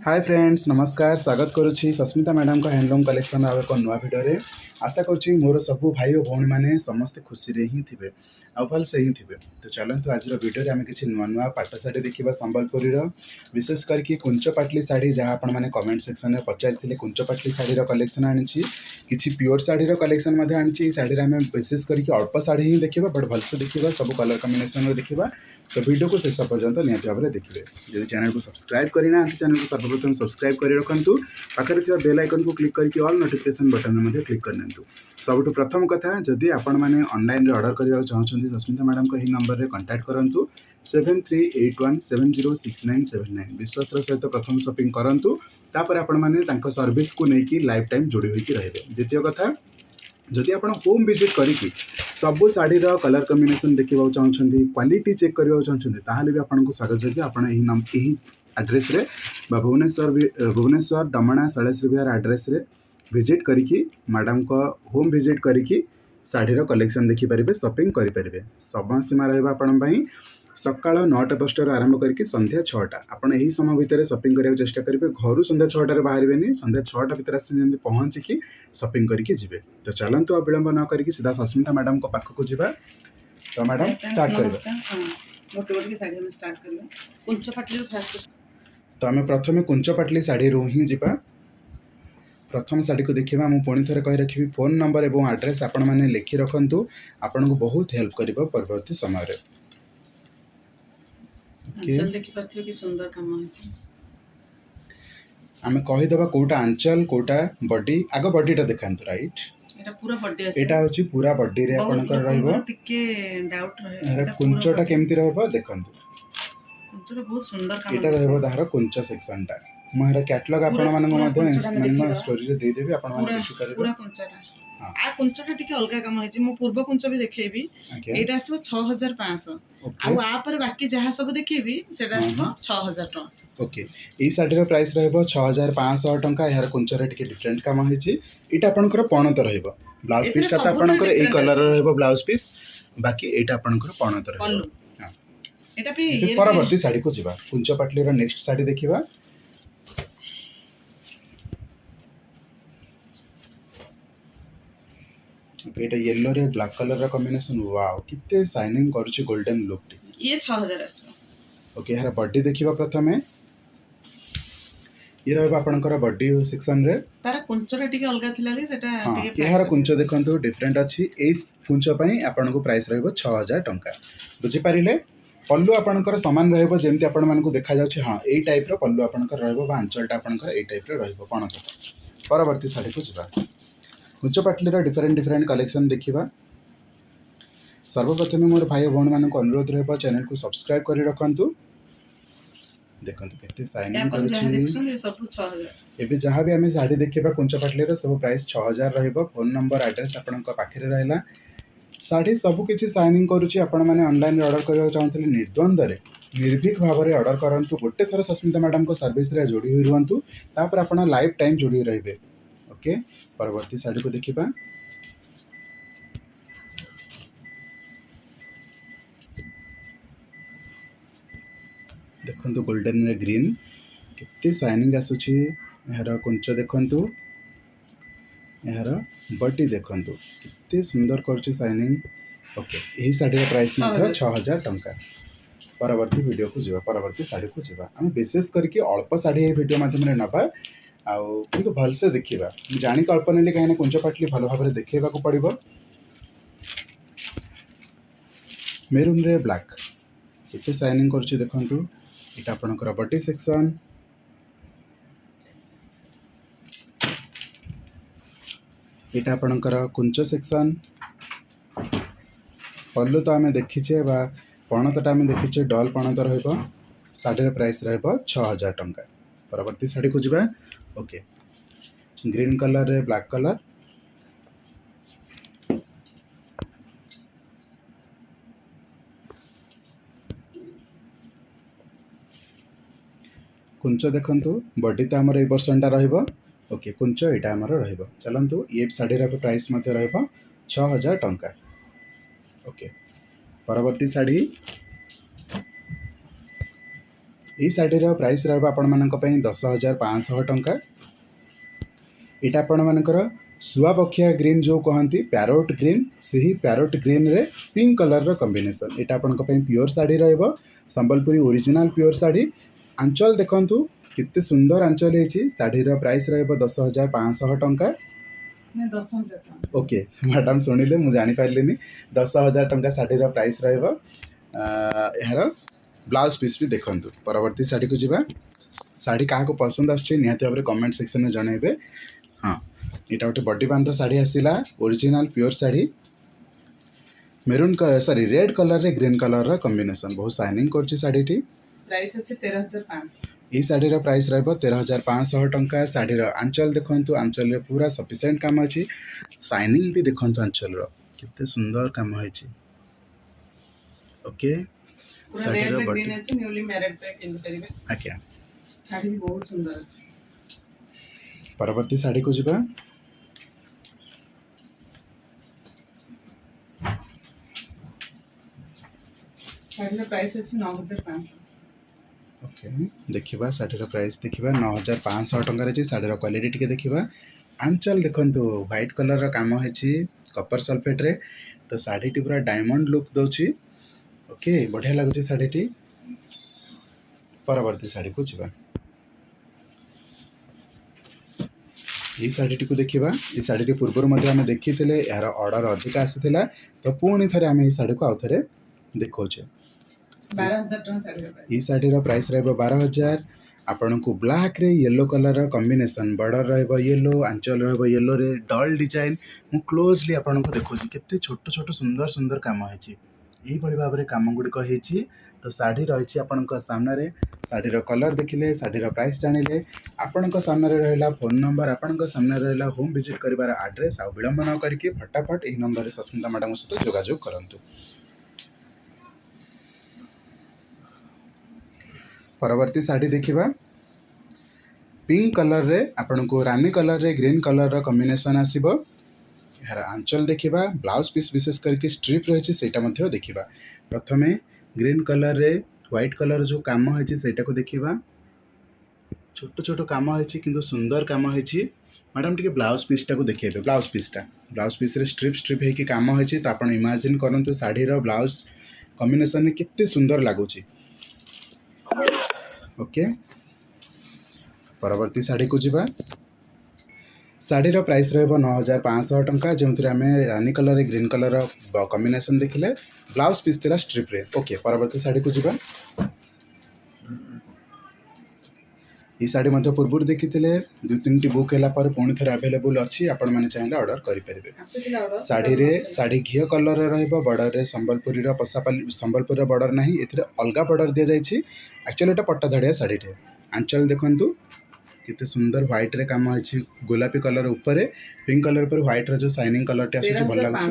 Hi friends नमस्कार स्वागत करुच्ची Sasmita madam का हैंडलूम कलेक्शन आउ एक नुआ भिडियो आशा करुच्ची मोर सबू भाई और भौणी मैंने समस्ते खुशी ही थे आ भलसे ही थे। तो चलतु आज भिडियो आम कि नुआ नुआ पाट शाढ़ी देखा संबलपुरी विशेष करके कुंच पाटली शाढ़ी जहाँ आपण मैंने कमेंट सेक्शन में पचारि कुंच पाटली शाढ़ी कलेक्शन आनी कि प्योर शाढ़ी कलेक्शन आनी शाढ़ी आम विशेष करके अल्प शाढ़ी ही देखा बट भलसे देखा सब कलर कम्बिनेशन देखा। तो वीडियो को शेष पर्यंत निहत भाव में देखिए। जब चैनल को सब्सक्राइब करना चैनल को सर्वप्रथम सब्सक्राइब कर रखु पाखे थी बेल आइकन को क्लिक करके ऑल नोटिफिकेशन बटन में क्लिक करनी। सबुठ प्रथम कथा जदि आपण मैंने ऑनलाइन ऑर्डर करने चाहते सस्मिता मैडम को यही नंबर में कांटेक्ट करूँ 7381706979 विश्वास सहित प्रथम शॉपिंग करूँ तापर आपण मैंने सर्विस को लेकिन लाइफ टाइम जोड़ी होकर रहे। द्वितीय कथा जदि आप होम विजिट करके सबू शाढ़ी कलर कम्बिनेशन देखा चाहते क्वालिटी चेक करने चाहते ताहले भी आपको स्वागत है। आप एड्रेस रे भुवनेश्वर डमणा शैलेश्वर विहार एड्रेस रे विजिट करके मैडम को होम विजिट करके शाढ़ी कलेक्शन देखिपारे शॉपिंग करेंगे। समय सीमा रही सकाल 9टा 10टार आरंभ करके संध्या 6टा आपड़ यही समय भितर शॉपिंग करने चेष्टा करेंगे। घर संध्या 6टार बाहर संध्या 6टा भितर आसी पहुँचिकी शॉपिंग करके जी। तो चलतु आ विलंब न करके सीधा सस्मिता मैडम को पाखक जावा। तो मैडम स्टार्ट कर तो आम प्रथम कुंच पाटली शाढ़ी ही जा। प्रथम शाढ़ी को देखा मुझे पुणी थे कही रखी फोन नंबर और एड्रेस आपण मैंने लिखि रखु आपन को बहुत हेल्प कर परवर्ती समय। आम कहीदेवा कोटा आंचल कोटा बॉडी आग बॉडीटा देखा राइट एटा हूँ पूरा बॉडी रे आपनकर रहइबो कुंचटा केमती रहइबो देखंतु बहुत सुंदर काम एटा रहइबो ताहार कुंच सेक्शनटा मोहर कैटलॉग आपण मानक मध्ये स्टोरी रे दे देबी आपण माने देखि करबो पूरा कुंचटा आ कुंचटा टिके अलगा काम होइछि मो पूर्व कुंच भी देखेबी एटा आसबो 6500 आ आ पर बाकी जहा सब देखेबी सेटा आसबो 6000 टका। ओके ए साडीर प्राइस रहइबो 6500 टका। यार कुंच रे टिके डिफरेंट काम होइछि एटा आपनकर पणत रहइबो ब्लाउज पीस का आपनकर ए कलर रहइबो ब्लाउज पीस बाकी एटा आपनकर पणत रहइबो। हां एटा पे परवर्ती साड़ी को जिबा कुंच पाटली रो नेक्स्ट साड़ी देखिबा। एटा येलो रे ब्लैक कलर रा कॉम्बिनेशन वाओ कितने शाइनिंग करूची गोल्डन लुक टी ये 6000 आसबो। ओके यार बॉडी देखिबा प्रथमे ये रहबा आपनकर बॉडी सेक्शन रे तारा कुंचरा टिके अलगा थिला ले सेटा टिके यार कुंच देखंतु डिफरेंट अछि। ए कुंच पई आपन को प्राइस रहबो 6000 टंका बुझी पारिले। पल्लू आपनकर समान रहबो जेमति आपन मान को देखा जाउछि। हां एई टाइप रो पल्लू आपनकर रहबो बा आंचलटा आपनकर एई टाइप रो रहबो पणत। परवर्ती साड़ी को जिबा कुंच पाटली रो डिफरेंट कलेक्शन देखिबा। सर्वप्रथम मोर भाई भौणी मान को अनुरोध रहबो चैनल को सब्सक्राइब करि रखंतु। देखंतु केते शाइनिंग करूछि सब 6000 एबे जहाँ भी आम शाढ़ी देखा कुंच पाटली सब प्राइस 6000 रहिबो। फोन नंबर एड्रेस आपण पाखे रहला शाढ़ी सबकि शाइनिंग करुच्ची। आपण मैंने ऑनलाइन ऑर्डर करने चाहते निर्द्वंद निर्भीक भाव में ऑर्डर करूँ गोटे थर सस्मिता मैडम को सर्विस रे जोड़ी हुई रुहतु तापर आपण लाइफ टाइम जोड़ी रहिबे। ओके परवर्ती शाढ़ी को देखिबा। देखंतु गोल्डन रे ग्रीन कितने शाइनिंग आसुची। यार कुंच देखंतु यार बॉडी देखंतु कितने सुंदर करछि शाइनिंग। ओके यही शाढ़ी प्राइस 6000 टंका। परवर्ती वीडियो को जीवा परवर्ती शाढ़ी को जीवा आम विशेष करके अल्प शाढ़ी ये वीडियो माध्यम नवा आउ किंतु भलसे देखिबा जानिक अल्प नेले कहीं कुंच पाटली भल भाव में देखा पड़ो। मेरून रे ब्लैक केते शाइनिंग करछि देखंतु एटा आपनकर बॉडी सेक्शन एटा आपनकर कुंच सेक्शन। पल्लू तो आम देखीचे बा पणतटा आम देखीचे डल पणत रहिबो। शाढ़ीर प्राइस रहिबो 6000 टंका। परवर्ती शाढ़ी को जिबा। ओके ग्रीन कलर रे ब्लैक कलर कुंच देखंतु बॉडी तो आमर ए वर्षनटा रहिबो। ओके कुंच एटा आमर रहिबो। चलंतु ये शाढ़ीर प्राइस मते रहिबो 6000 टंका। ओके परवर्ती शाढ़ी এই ଶାଢ଼ୀର ପ୍ରାଇସ୍ ରହିବ ଆପଣମାନଙ୍କ ପାଇଁ 10,500 ଟଙ୍କା। ଏଇଟା ଆପଣମାନଙ୍କର ଶୁଆପକ୍ଷିଆ ଗ୍ରୀନ୍ ଯେଉଁ କହନ୍ତି ପ୍ୟାରୋଟ୍ ଗ୍ରୀନ୍, ସେହି ପ୍ୟାରୋଟ୍ ଗ୍ରୀନ୍ରେ ପିଙ୍କ୍ କଲର୍ର କମ୍ବିନେସନ୍। ଏଇଟା ଆପଣଙ୍କ ପାଇଁ ପିଓର ଶାଢ଼ୀ ରହିବ, ସମ୍ବଲପୁରୀ ଓରିଜିନାଲ୍ ପିଓର ଶାଢ଼ୀ। ଆଞ୍ଚଲ ଦେଖନ୍ତୁ କେତେ ସୁନ୍ଦର ଆଞ୍ଚଲ ହେଇଛି। ଶାଢ଼ୀର ପ୍ରାଇସ୍ ରହିବ 10,500 ଟଙ୍କା। ନାଇଁ 10,000 ଟଙ୍କା। ଓକେ ମ୍ୟାଡ଼ାମ୍ ଶୁଣିଲେ, ମୁଁ ଜାଣିପାରିଲିନି। 10,000 ଟଙ୍କା ଶାଢ଼ୀର ପ୍ରାଇସ୍ ରହିବ। ଏହାର ବ୍ଲାଉଜ୍ ପିସ୍ ବି ଦେଖନ୍ତୁ। ପରବର୍ତ୍ତୀ ଶାଢ଼ୀକୁ ଯିବା। ଶାଢ଼ୀ କାହାକୁ ପସନ୍ଦ ଆସୁଛି ନିହାତି ଭାବରେ କମେଣ୍ଟ ସେକ୍ସନରେ ଜଣାଇବେ। ହଁ, ଏଇଟା ଗୋଟେ ବଡ଼ି ବାନ୍ଧ ଶାଢ଼ୀ ଆସିଲା, ଓରିଜିନାଲ୍ ପିଓର ଶାଢ଼ୀ। ମେରୁନ୍ ରେଡ୍ କଲର୍ରେ ଗ୍ରୀନ୍ କଲର୍ର କମ୍ବିନେସନ୍, ବହୁତ ସାଇନିଂ କରୁଛି ଶାଢ଼ୀଟି। ପ୍ରାଇସ୍ ଅଛି 13,500। এই ଶାଢ଼ୀର ପ୍ରାଇସ୍ ରହିବ 13,500 ଟଙ୍କା। ଶାଢ଼ୀର ଆଞ୍ଚଲ ଦେଖନ୍ତୁ, ଆଞ୍ଚଲରେ ପୁରା ସଫିସିଏଣ୍ଟ କାମ ଅଛି। ସାଇନିଂ ବି ଦେଖନ୍ତୁ ଆଞ୍ଚଲର କେତେ ସୁନ୍ଦର କାମ ହେଇଛି। ଓକେ, ପୁରା ଶାଢ଼ୀର ରେଡ୍ ବଡି ଗ୍ରୀନ୍ ଅଛି, ନ୍ୟୁଲି ମ୍ୟାରେଡ୍ ପାଇଁ କିଣିପାରିବେ। ଆଜ୍ଞା। ଶାଢ଼ୀ ବି ବହୁତ ସୁନ୍ଦର ଅଛି। ପରବର୍ତ୍ତୀ ଶାଢ଼ୀକୁ ଯିବା। ଶାଢ଼ୀର ପ୍ରାଇସ୍ ଅଛି 9,500। ଓକେ, ଦେଖିବା ଶାଢ଼ୀର ପ୍ରାଇସ୍ ଦେଖିବା। 9,500 ଟଙ୍କାରେ ଅଛି। ଶାଢ଼ୀର କ୍ୱାଲିଟି ଟିକେ ଦେଖିବା। ଆଞ୍ଚଲ ଦେଖନ୍ତୁ ହ୍ୱାଇଟ୍ କଲର୍ର କାମ ହେଇଛି କପର୍ ସଲଫେଟ୍ରେ। ତ ଶାଢ଼ୀଟି ପୁରା ଡାଇମଣ୍ଡ ଲୁକ୍ ଦେଉଛି। ଓକେ, ବଢ଼ିଆ ଲାଗୁଛି ଶାଢ଼ୀଟି। ପରବର୍ତ୍ତୀ ଶାଢ଼ୀକୁ ଯିବା। এই ଶାଢ଼ୀଟିକୁ ଦେଖିବା। এই ଶାଢ଼ୀଟି ପୂର୍ବରୁ ମଧ୍ୟ ଆମେ ଦେଖିଥିଲେ, ଏହାର ଅର୍ଡ଼ର ଅଧିକ ଆସିଥିଲା। ତ ପୁଣି ଥରେ ଆମେ এই ଶାଢ଼ୀକୁ ଆଉ ଥରେ ଦେଖାଉଛେ। 12,000 ଟଙ୍କା ଶାଢ଼ୀର ପ୍ରାଇସ୍। এই ଶାଢ଼ୀର ପ୍ରାଇସ୍ ରହିବ 12,000। ଆପଣଙ୍କୁ ବ୍ଲାକ୍ରେ ୟେଲୋ କଲର୍ର କମ୍ବିନେସନ୍, ବର୍ଡ଼ର ରହିବ ୟେଲୋ, ଆଞ୍ଚଲ ରହିବ ୟେଲୋରେ ଡଲ୍ ଡିଜାଇନ୍। ମୁଁ କ୍ଲୋଜ୍ଲି ଆପଣଙ୍କୁ ଦେଖାଉଛି କେତେ ଛୋଟ ଛୋଟ ସୁନ୍ଦର ସୁନ୍ଦର କାମ ହେଇଛି। ଏଇଭଳି ଭାବରେ କାମ ଗୁଡ଼ିକ ହେଇଛି। ତ ଶାଢ଼ୀ ରହିଛି ଆପଣଙ୍କ ସାମ୍ନାରେ। ଶାଢ଼ୀର କଲର୍ ଦେଖିଲେ, ଶାଢ଼ୀର ପ୍ରାଇସ୍ ଜାଣିଲେ। ଆପଣଙ୍କ ସାମ୍ନାରେ ରହିଲା ଫୋନ୍ ନମ୍ବର, ଆପଣଙ୍କ ସାମ୍ନାରେ ରହିଲା ହୋମ୍ ଭିଜିଟ୍ କରିବାର ଆଡ୍ରେସ୍। ଆଉ ବିଳମ୍ବ ନ କରିକି ଫଟାଫଟ ଏହି ନମ୍ବରରେ ସସ୍ମିତା ମ୍ୟାଡ଼ାମଙ୍କ ସହିତ ଯୋଗାଯୋଗ କରନ୍ତୁ। ପରବର୍ତ୍ତୀ ଶାଢ଼ୀ ଦେଖିବା। ପିଙ୍କ୍ କଲର୍ରେ ଆପଣଙ୍କୁ ରାନୀ କଲର୍ରେ ଗ୍ରୀନ୍ କଲର୍ର କମ୍ବିନେସନ୍ ଆସିବ। ଏହାର ଆଞ୍ଚଲ ଦେଖିବା। ବ୍ଲାଉଜ୍ ପିସ୍ ବିଶେଷ କରିକି ଷ୍ଟ୍ରିପ୍ ରହିଛି, ସେଇଟା ମଧ୍ୟ ଦେଖିବା। ପ୍ରଥମେ ଗ୍ରୀନ୍ କଲର୍ରେ ହ୍ୱାଇଟ୍ କଲର୍ ଯେଉଁ କାମ ହେଇଛି ସେଇଟାକୁ ଦେଖିବା। ଛୋଟ ଛୋଟ କାମ ହେଇଛି କିନ୍ତୁ ସୁନ୍ଦର କାମ ହେଇଛି। ମ୍ୟାଡ଼ାମ୍ ଟିକେ ବ୍ଲାଉଜ୍ ପିସ୍ଟାକୁ ଦେଖେଇବେ। ବ୍ଲାଉଜ୍ ପିସ୍ରେ ଷ୍ଟ୍ରିପ୍ ହେଇକି କାମ ହେଇଛି। ତ ଆପଣ ଇମାଜିନ୍ କରନ୍ତୁ ଶାଢ଼ୀର ବ୍ଲାଉଜ୍ କମ୍ବିନେସନ୍ କେତେ ସୁନ୍ଦର ଲାଗୁଛି। ଓକେ, ପରବର୍ତ୍ତୀ ଶାଢ଼ୀକୁ ଯିବା। ଶାଢ଼ୀର ପ୍ରାଇସ୍ ରହିବ 9,500 ଟଙ୍କା, ଯେଉଁଥିରେ ଆମେ ରାନୀ କଲର୍ରେ ଗ୍ରୀନ୍ କଲର୍ର କମ୍ବିନେସନ୍ ଦେଖିଲେ। ବ୍ଲାଉଜ୍ ପିସ୍ ଥିଲା ଷ୍ଟ୍ରିପ୍ରେ। ଓକେ, ପରବର୍ତ୍ତୀ ଶାଢ଼ୀକୁ ଯିବା। এই ଶାଢ଼ୀ ମଧ୍ୟ ପୂର୍ବରୁ ଦେଖିଥିଲେ। 2-3ଟି ବୁକ୍ ହେଲା ପରେ ପୁଣି ଥରେ ଆଭେଲେବୁଲ୍ ଅଛି, ଆପଣମାନେ ଚାହିଁଲେ ଅର୍ଡ଼ର କରିପାରିବେ। ଶାଢ଼ୀ ଘିଅ କଲର୍ରେ ରହିବ, ବର୍ଡ଼ରରେ ସମ୍ବଲପୁରୀର ସମ୍ବଲପୁରୀର ବର୍ଡ଼ର ନାହିଁ, ଏଥିରେ ଅଲଗା ବର୍ଡ଼ର ଦିଆଯାଇଛି। ଆକ୍ଚୁଆଲି ଏଇଟା ପଟ୍ଟାଧଡ଼ିଆ ଶାଢ଼ୀଟେ। ଆଞ୍ଚଲ ଦେଖନ୍ତୁ କେତେ ସୁନ୍ଦର ହ୍ୱାଇଟ୍ରେ କାମ ହେଇଛି। ଗୋଲାପୀ କଲର୍ ଉପରେ ପିଙ୍କ୍ କଲର୍ ଉପରେ ହ୍ୱାଇଟ୍ର ଯେଉଁ ସାଇନିଂ କଲର୍ଟି ଆସୁଛି ଭଲ ଲାଗୁଛି।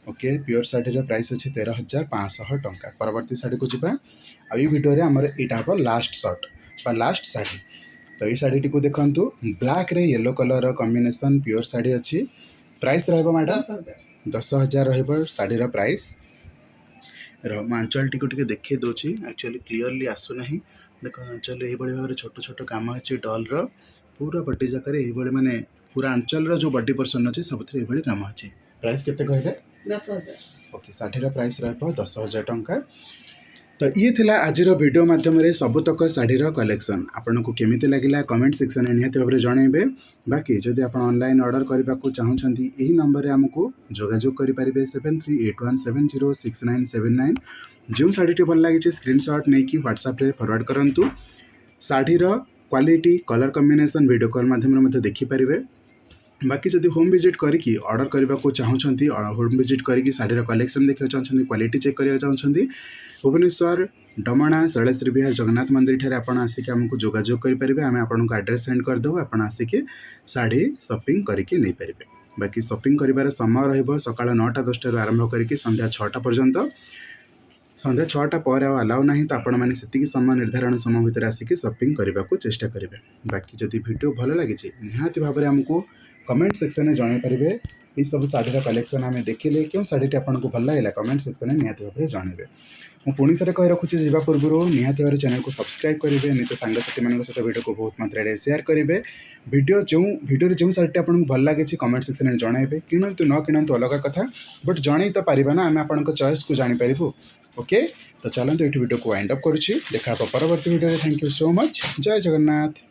ଓକେ, ପିଓର ଶାଢ଼ୀର ପ୍ରାଇସ୍ ଅଛି 13,500 ଟଙ୍କା। ପରବର୍ତ୍ତୀ ଶାଢ଼ୀକୁ ଯିବା। ଆଉ ଏଇ ଭିଡ଼ିଓରେ ଆମର ଏଇଟା ହେବ ଲାଷ୍ଟ ସଟ୍ ବା ଲାଷ୍ଟ ଶାଢ଼ୀ। ତ এই ଶାଢ଼ୀଟିକୁ ଦେଖନ୍ତୁ, ବ୍ଲାକ୍ରେ ୟେଲୋ କଲର୍ର କମ୍ବିନେସନ୍ ପିଓର ଶାଢ଼ୀ ଅଛି। ପ୍ରାଇସ୍ ରହିବ ମ୍ୟାଡ଼ାମ୍ 10,000 ରହିବ ଶାଢ଼ୀର ପ୍ରାଇସ୍। ମୁଁ ଆଞ୍ଚଲଟିକୁ ଟିକେ ଦେଖେଇ ଦେଉଛି, ଆକ୍ଚୁଆଲି କ୍ଲିଅରଲି ଆସୁନାହିଁ। ଦେଖନ୍ତୁ ଆଞ୍ଚଲରେ ଏଇଭଳି ଭାବରେ ଛୋଟ ଛୋଟ କାମ ଅଛି ଡଲ୍ର। ପୁରା ବଡ଼ି ଯାକରେ ଏଇଭଳି ମାନେ ପୁରା ଆଞ୍ଚଲର ଯେଉଁ ବଡ଼ି ପର୍ସନ୍ ଅଛି ସବୁଥିରେ ଏଇଭଳି କାମ ଅଛି। ପ୍ରାଇସ୍ କେତେ କହିଲେ? 10,000। ଓକେ, ଶାଢ଼ୀର ପ୍ରାଇସ୍ ରହିବ 10,000 ଟଙ୍କା। ତ ଇଏ ଥିଲା ଆଜିର ଭିଡ଼ିଓ ମାଧ୍ୟମରେ ସବୁତକ ଶାଢ଼ୀର କଲେକ୍ସନ୍। ଆପଣଙ୍କୁ କେମିତି ଲାଗିଲା କମେଣ୍ଟ ସେକ୍ସନରେ ନିହାତି ଭାବରେ ଜଣାଇବେ। ବାକି ଯଦି ଆପଣ ଅନଲାଇନ୍ ଅର୍ଡ଼ର କରିବାକୁ ଚାହୁଁଛନ୍ତି, ଏହି ନମ୍ବରରେ ଆମକୁ ଯୋଗାଯୋଗ କରିପାରିବେ 7381706979। ଯେଉଁ ଶାଢ଼ୀଟି ଭଲ ଲାଗିଛି ସ୍କ୍ରିନ୍‌ସଟ୍ ନେଇକି ହ୍ୱାଟ୍ସଆପ୍ରେ ଫରୱାର୍ଡ଼ କରନ୍ତୁ। ଶାଢ଼ୀର quality, colour combination video call ମାଧ୍ୟମରେ ମଧ୍ୟ ଦେଖିପାରିବେ। ବାକି ଯଦି ହୋମ୍ ଭିଜିଟ୍ କରିକି ଅର୍ଡ଼ର କରିବାକୁ ଚାହୁଁଛନ୍ତି, ହୋମ୍ ଭିଜିଟ୍ କରିକି ଶାଢ଼ୀର କଲେକ୍ସନ୍ ଦେଖିବାକୁ ଚାହୁଁଛନ୍ତି, କ୍ୱାଲିଟି ଚେକ୍ କରିବାକୁ ଚାହୁଁଛନ୍ତି, ଭୁବନେଶ୍ୱର ଡମଣା ଶୈଳଶ୍ରୀ ବିହାର ଜଗନ୍ନାଥ ମନ୍ଦିରଠାରେ ଆପଣ ଆସିକି ଆମକୁ ଯୋଗାଯୋଗ କରିପାରିବେ। ଆମେ ଆପଣଙ୍କୁ ଆଡ୍ରେସ୍ ସେଣ୍ଡ କରିଦେବୁ, ଆପଣ ଆସିକି ଶାଢ଼ୀ ସପିଂ କରିକି ନେଇପାରିବେ। ବାକି ସପିଂ କରିବାର ସମୟ ରହିବ ସକାଳ 9ଟା-10ଟାରୁ ଆରମ୍ଭ କରିକି ସନ୍ଧ୍ୟା 6ଟା ପର୍ଯ୍ୟନ୍ତ। ସନ୍ଧ୍ୟା 6ଟା ପରେ ଆଉ ଆଲାଉ ନାହିଁ। ତ ଆପଣମାନେ ସେତିକି ସମୟ ନିର୍ଦ୍ଧାରଣ ସମୟ ଭିତରେ ଆସିକି ସପିଂ କରିବାକୁ ଚେଷ୍ଟା କରିବେ। ବାକି ଯଦି ଭିଡ଼ିଓ ଭଲ ଲାଗିଛି ନିହାତି ଭାବରେ ଆମକୁ କମେଣ୍ଟ ସେକ୍ସନରେ ଜଣାଇ ପାରିବେ। ये सब शाढ़ीर कलेक्शन आम देखिले क्यों शाढ़ी आपको भल लगे कमेंट सेक्शन में निहत भाव में जनइबे। मुझे पुणी थे कही रखुच्छी जा पूर्व निहत भाव चैनल को सब्सक्राइब करेंगे निज सांगसाथी मान सहित वीडियो को बहुत मात्रा शेयर करेंगे। वीडियो जो शाढ़ी आपको भल लगे कमेंट सेक्शन में जनइबे किणतु न किणतु अलग कथा बट जन तो पारिबा ना आम आपन चॉइस को जानीपारू। ओके तो चलते ये वीडियो को वाइंड अप करुच्ची देखा परवर्ती video. Thank you so much. जय जगन्नाथ।